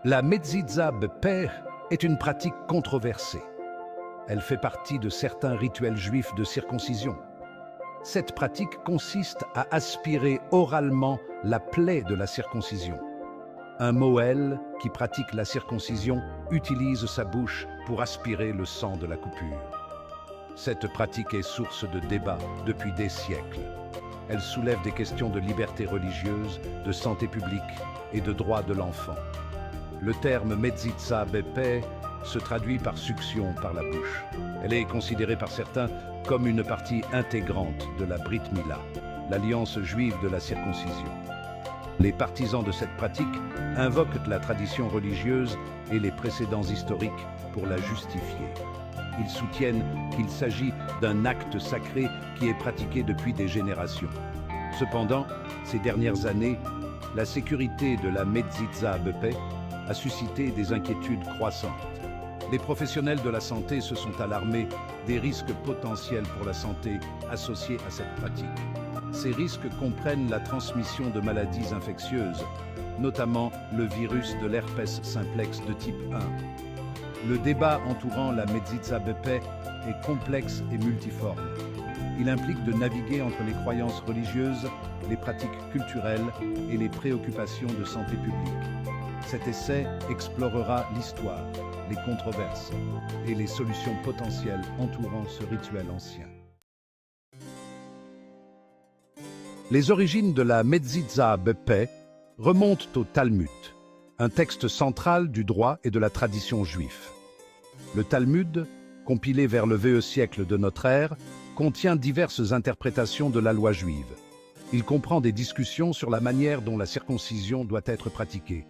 La Mezitza Bepeh est une pratique controversée. Elle fait partie de certains rituels juifs de circoncision. Cette pratique consiste à aspirer oralement la plaie de la circoncision. Un Moël qui pratique la circoncision utilise sa bouche pour aspirer le sang de la coupure. Cette pratique est source de débats depuis des siècles. Elle soulève des questions de liberté religieuse, de santé publique et de droits de l'enfant. Le terme Mezitza Bepeh se traduit par succion par la bouche. Elle est considérée par certains comme une partie intégrante de la Brit Mila, l'alliance juive de la circoncision. Les partisans de cette pratique invoquent la tradition religieuse et les précédents historiques pour la justifier. Ils soutiennent qu'il s'agit d'un acte sacré qui est pratiqué depuis des générations. Cependant, ces dernières années, la sécurité de la Mezitza Bepeh a suscité des inquiétudes croissantes. Les professionnels de la santé se sont alarmés des risques potentiels pour la santé associés à cette pratique. Ces risques comprennent la transmission de maladies infectieuses, notamment le virus de l'herpès simplex de type 1. Le débat entourant la Mezitza Bepeh est complexe et multiforme. Il implique de naviguer entre les croyances religieuses, les pratiques culturelles et les préoccupations de santé publique. Cet essai explorera l'histoire, les controverses et les solutions potentielles entourant ce rituel ancien. Les origines de la Mezitza Bepeh remontent au Talmud, un texte central du droit et de la tradition juif. Le Talmud, compilé vers le VE siècle de notre ère, contient diverses interprétations de la loi juive. Il comprend des discussions sur la manière dont la circoncision doit être pratiquée.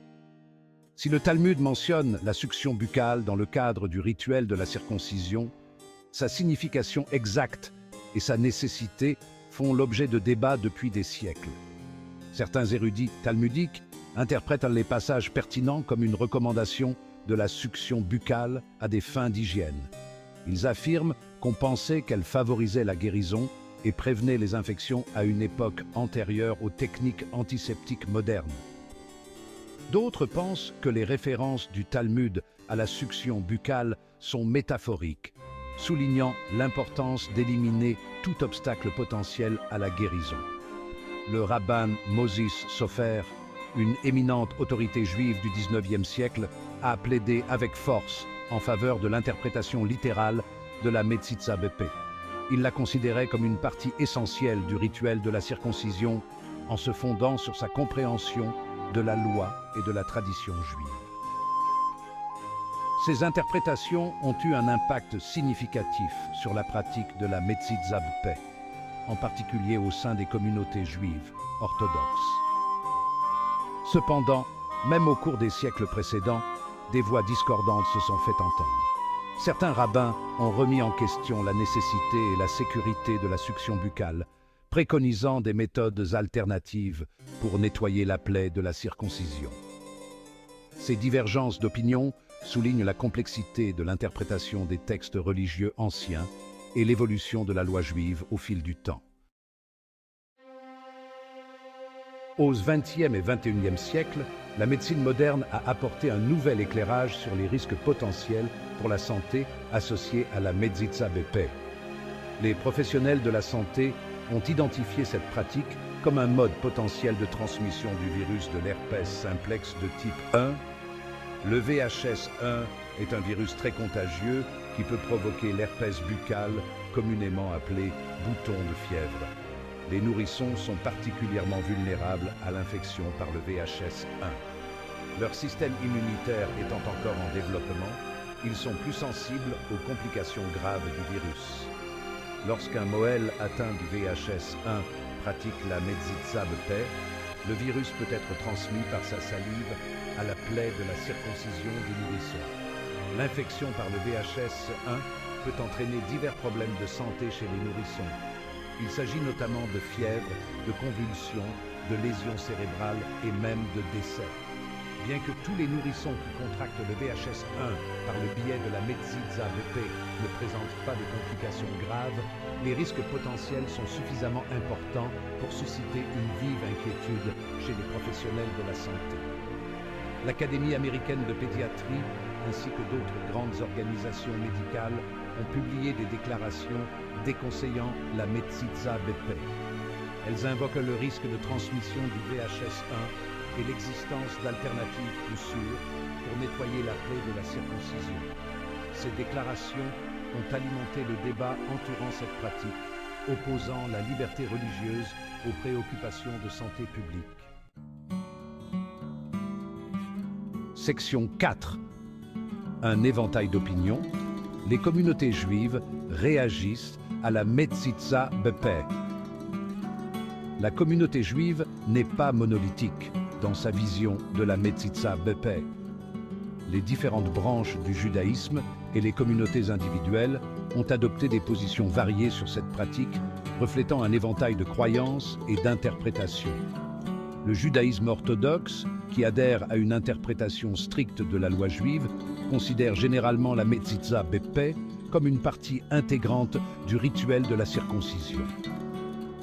Si le Talmud mentionne la succion buccale dans le cadre du rituel de la circoncision, sa signification exacte et sa nécessité font l'objet de débats depuis des siècles. Certains érudits talmudiques interprètent les passages pertinents comme une recommandation de la succion buccale à des fins d'hygiène. Ils affirment qu'on pensait qu'elle favorisait la guérison et prévenait les infections à une époque antérieure aux techniques antiseptiques modernes. D'autres pensent que les références du Talmud à la succion buccale sont métaphoriques, soulignant l'importance d'éliminer tout obstacle potentiel à la guérison. Le rabbin Moses Sofer, une éminente autorité juive du XIXe siècle, a plaidé avec force en faveur de l'interprétation littérale de la Mezitza Bepeh. Il la considérait comme une partie essentielle du rituel de la circoncision en se fondant sur sa compréhension de la loi et de la tradition juive. Ces interprétations ont eu un impact significatif sur la pratique de la Mezitza Bepeh, en particulier au sein des communautés juives orthodoxes. Cependant, même au cours des siècles précédents, des voix discordantes se sont fait entendre. Certains rabbins ont remis en question la nécessité et la sécurité de la succion buccale, préconisant des méthodes alternatives pour nettoyer la plaie de la circoncision. Ces divergences d'opinion soulignent la complexité de l'interprétation des textes religieux anciens et l'évolution de la loi juive au fil du temps. Aux XXe et XXIe siècles, la médecine moderne a apporté un nouvel éclairage sur les risques potentiels pour la santé associés à la Mezitza Bepeh. Les professionnels de la santé ont identifié cette pratique comme un mode potentiel de transmission du virus de l'herpès simplex de type 1. Le VHS1 est un virus très contagieux qui peut provoquer l'herpès buccal, communément appelé bouton de fièvre. Les nourrissons sont particulièrement vulnérables à l'infection par le VHS1. Leur système immunitaire étant encore en développement, ils sont plus sensibles aux complications graves du virus. Lorsqu'un Moël atteint du VHS1 pratique la Mezitza Bepeh, le virus peut être transmis par sa salive à la plaie de la circoncision du nourrisson. L'infection par le VHS1 peut entraîner divers problèmes de santé chez les nourrissons. Il s'agit notamment de fièvre, de convulsions, de lésions cérébrales et même de décès. Bien que tous les nourrissons qui contractent le VHS1 par le biais de la Medsitza BP ne présentent pas de complications graves, les risques potentiels sont suffisamment importants pour susciter une vive inquiétude chez les professionnels de la santé. L'Académie américaine de pédiatrie ainsi que d'autres grandes organisations médicales ont publié des déclarations déconseillant la Medsitza BP. Elles invoquent le risque de transmission du VHS1 et l'existence d'alternatives plus sûres pour nettoyer la plaie de la circoncision. Ces déclarations ont alimenté le débat entourant cette pratique, opposant la liberté religieuse aux préoccupations de santé publique. Section 4. Un éventail d'opinions. Les communautés juives réagissent à la Medsitza BP. La communauté juive n'est pas monolithique dans sa vision de la Medsitza BP. Les différentes branches du judaïsme et les communautés individuelles ont adopté des positions variées sur cette pratique, reflétant un éventail de croyances et d'interprétations. Le judaïsme orthodoxe, qui adhère à une interprétation stricte de la loi juive, considère généralement la Medsitza BP comme une partie intégrante du rituel de la circoncision.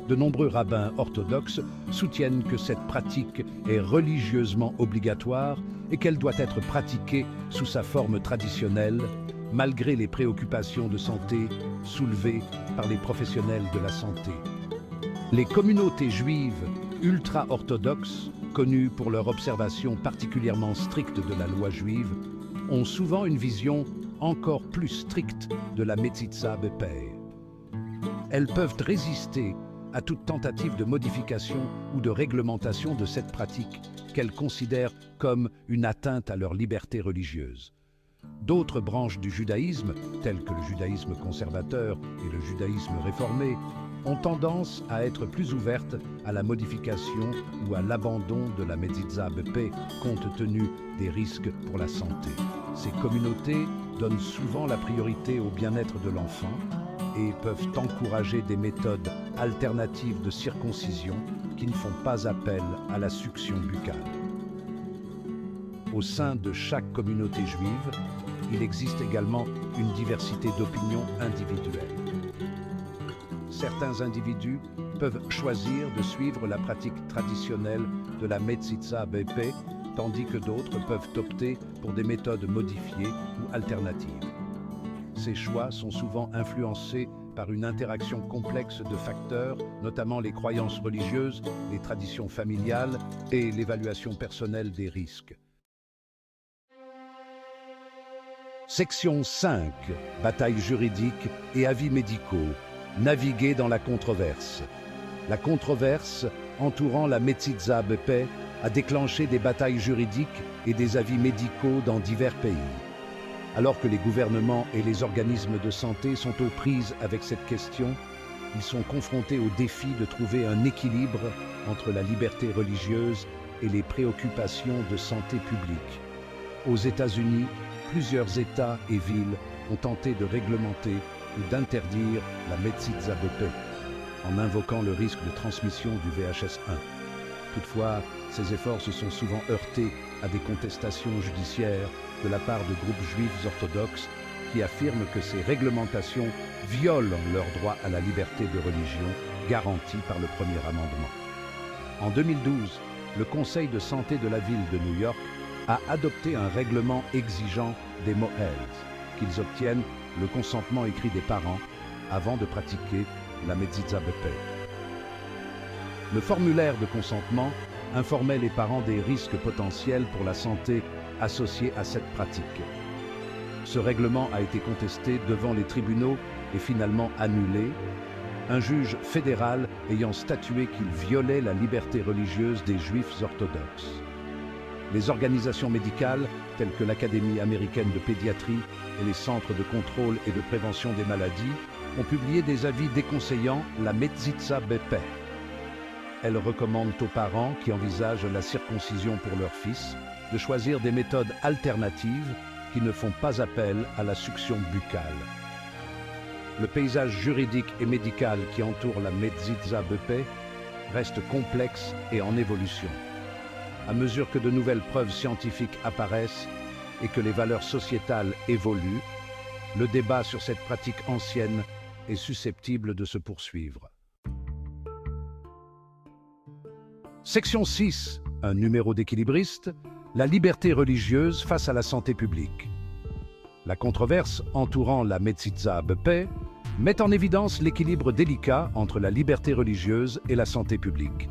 De nombreux rabbins orthodoxes soutiennent que cette pratique est religieusement obligatoire et qu'elle doit être pratiquée sous sa forme traditionnelle, malgré les préoccupations de santé soulevées par les professionnels de la santé. Les communautés juives ultra-orthodoxes, connues pour leur observation particulièrement stricte de la loi juive, ont souvent une vision encore plus stricte de la Medsitza BP. Elles peuvent résister à toute tentative de modification ou de réglementation de cette pratique qu'elles considèrent comme une atteinte à leur liberté religieuse. D'autres branches du judaïsme, telles que le judaïsme conservateur et le judaïsme réformé, ont tendance à être plus ouvertes à la modification ou à l'abandon de la Medsitza BP compte tenu des risques pour la santé. Ces communautés donnent souvent la priorité au bien-être de l'enfant et peuvent encourager des méthodes alternatives de circoncision qui ne font pas appel à la succion buccale. Au sein de chaque communauté juive, il existe également une diversité d'opinions individuelles. Certains individus peuvent choisir de suivre la pratique traditionnelle de la Medsitza BP, tandis que d'autres peuvent opter pour des méthodes modifiées ou alternatives. Ces choix sont souvent influencés par une interaction complexe de facteurs, notamment les croyances religieuses, les traditions familiales et l'évaluation personnelle des risques. Section 5. Batailles juridiques et avis médicaux. Naviguer dans la controverse. La controverse entourant la Medsitza BP a déclenché des batailles juridiques et des avis médicaux dans divers pays. Alors que les gouvernements et les organismes de santé sont aux prises avec cette question, ils sont confrontés au défi de trouver un équilibre entre la liberté religieuse et les préoccupations de santé publique. Aux États-Unis, plusieurs États et villes ont tenté de réglementer ou d'interdire la Medsitza BP en invoquant le risque de transmission du VHS1. Toutefois, ces efforts se sont souvent heurtés à des contestations judiciaires de la part de groupes juifs orthodoxes qui affirment que ces réglementations violent leur droit à la liberté de religion garantie par le premier amendement. En 2012, le Conseil de santé de la ville de New York a adopté un règlement exigeant des Mohels qu'ils obtiennent le consentement écrit des parents avant de pratiquer la Medsitza BP. Le formulaire de consentement informait les parents des risques potentiels pour la santé associés à cette pratique. Ce règlement a été contesté devant les tribunaux et finalement annulé, un juge fédéral ayant statué qu'il violait la liberté religieuse des juifs orthodoxes. Les organisations médicales, telles que l'Académie américaine de pédiatrie et les centres de contrôle et de prévention des maladies, ont publié des avis déconseillant la Medsitza BP. Elles recommandent aux parents qui envisagent la circoncision pour leur fils de choisir des méthodes alternatives qui ne font pas appel à la succion buccale. Le paysage juridique et médical qui entoure la Medsitza BP reste complexe et en évolution. À mesure que de nouvelles preuves scientifiques apparaissent et que les valeurs sociétales évoluent, le débat sur cette pratique ancienne est susceptible de se poursuivre. Section 6, un numéro d'équilibriste, la liberté religieuse face à la santé publique. La controverse entourant la Metsitsa Bepé met en évidence l'équilibre délicat entre la liberté religieuse et la santé publique.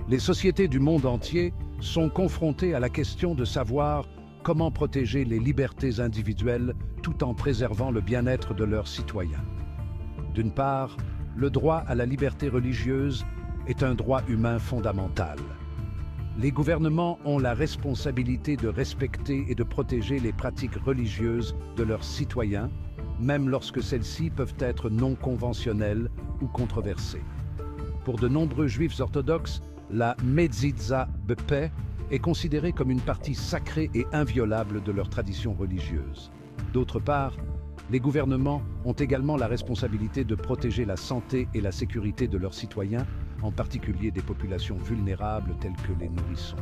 Les sociétés du monde entier sont confrontées à la question de savoir comment protéger les libertés individuelles tout en préservant le bien-être de leurs citoyens. D'une part, le droit à la liberté religieuse est un droit humain fondamental. Les gouvernements ont la responsabilité de respecter et de protéger les pratiques religieuses de leurs citoyens, même lorsque celles-ci peuvent être non conventionnelles ou controversées. Pour de nombreux juifs orthodoxes, la Metsitsa Bepé est considérée comme une partie sacrée et inviolable de leur tradition religieuse. D'autre part, les gouvernements ont également la responsabilité de protéger la santé et la sécurité de leurs citoyens, en particulier des populations vulnérables telles que les nourrissons.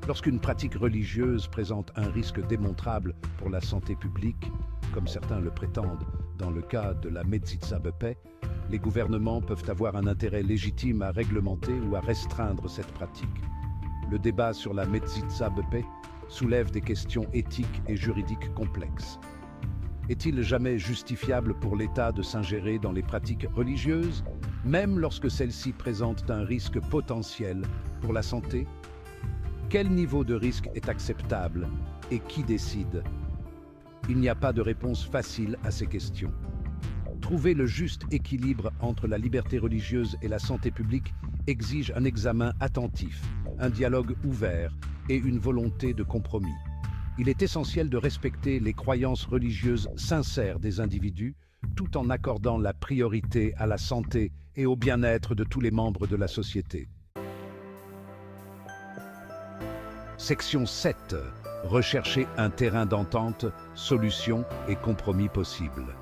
Lorsqu'une pratique religieuse présente un risque démontrable pour la santé publique, comme certains le prétendent dans le cas de la Metsitsa Bepé, les gouvernements peuvent avoir un intérêt légitime à réglementer ou à restreindre cette pratique. Le débat sur la Metsitsa Bepé soulève des questions éthiques et juridiques complexes. Est-il jamais justifiable pour l'État de s'ingérer dans les pratiques religieuses, même lorsque celles-ci présentent un risque potentiel pour la santé? Quel niveau de risque est acceptable et qui décide? Il n'y a pas de réponse facile à ces questions. Trouver le juste équilibre entre la liberté religieuse et la santé publique exige un examen attentif, un dialogue ouvert et une volonté de compromis. Il est essentiel de respecter les croyances religieuses sincères des individus, tout en accordant la priorité à la santé et au bien-être de tous les membres de la société. Section 7. Rechercher un terrain d'entente, solutions et compromis possibles.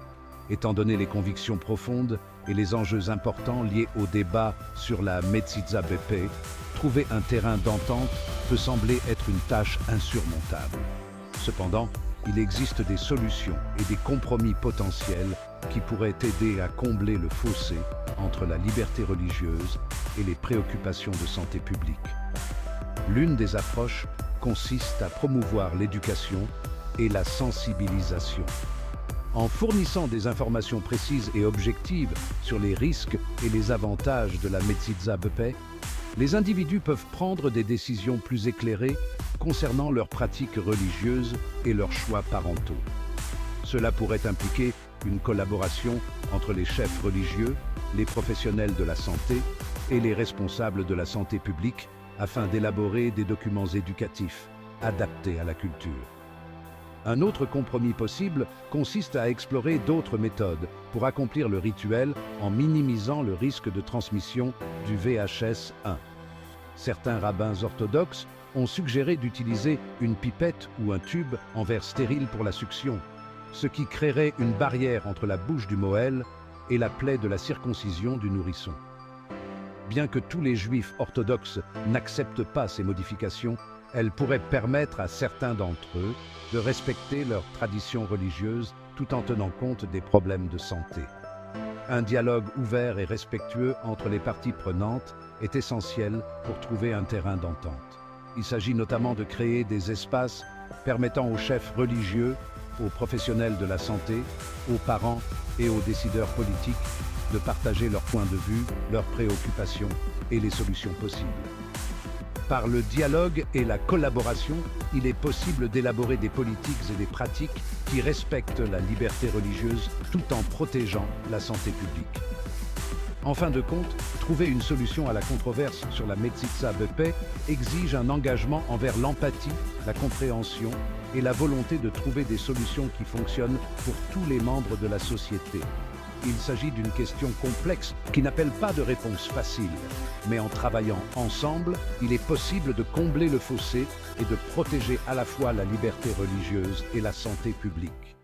Étant donné les convictions profondes et les enjeux importants liés au débat sur la Metsitsa Bepé, trouver un terrain d'entente peut sembler être une tâche insurmontable. Cependant, il existe des solutions et des compromis potentiels qui pourraient aider à combler le fossé entre la liberté religieuse et les préoccupations de santé publique. L'une des approches consiste à promouvoir l'éducation et la sensibilisation. En fournissant des informations précises et objectives sur les risques et les avantages de la Metsitsa Bepé, les individus peuvent prendre des décisions plus éclairées concernant leurs pratiques religieuses et leurs choix parentaux. Cela pourrait impliquer une collaboration entre les chefs religieux, les professionnels de la santé et les responsables de la santé publique afin d'élaborer des documents éducatifs adaptés à la culture. Un autre compromis possible consiste à explorer d'autres méthodes pour accomplir le rituel en minimisant le risque de transmission du VHS-1. Certains rabbins orthodoxes ont suggéré d'utiliser une pipette ou un tube en verre stérile pour la succion, ce qui créerait une barrière entre la bouche du Moël et la plaie de la circoncision du nourrisson. Bien que tous les juifs orthodoxes n'acceptent pas ces modifications, elles pourraient permettre à certains d'entre eux de respecter leurs traditions religieuses tout en tenant compte des problèmes de santé. Un dialogue ouvert et respectueux entre les parties prenantes est essentiel pour trouver un terrain d'entente. Il s'agit notamment de créer des espaces permettant aux chefs religieux, aux professionnels de la santé, aux parents et aux décideurs politiques de partager leurs points de vue, leurs préoccupations et les solutions possibles. Par le dialogue et la collaboration, il est possible d'élaborer des politiques et des pratiques qui respectent la liberté religieuse tout en protégeant la santé publique. En fin de compte, trouver une solution à la controverse sur la Metsitsa Bepé exige un engagement envers l'empathie, la compréhension et la volonté de trouver des solutions qui fonctionnent pour tous les membres de la société. Il s'agit d'une question complexe qui n'appelle pas de réponse facile, mais en travaillant ensemble, il est possible de combler le fossé et de protéger à la fois la liberté religieuse et la santé publique.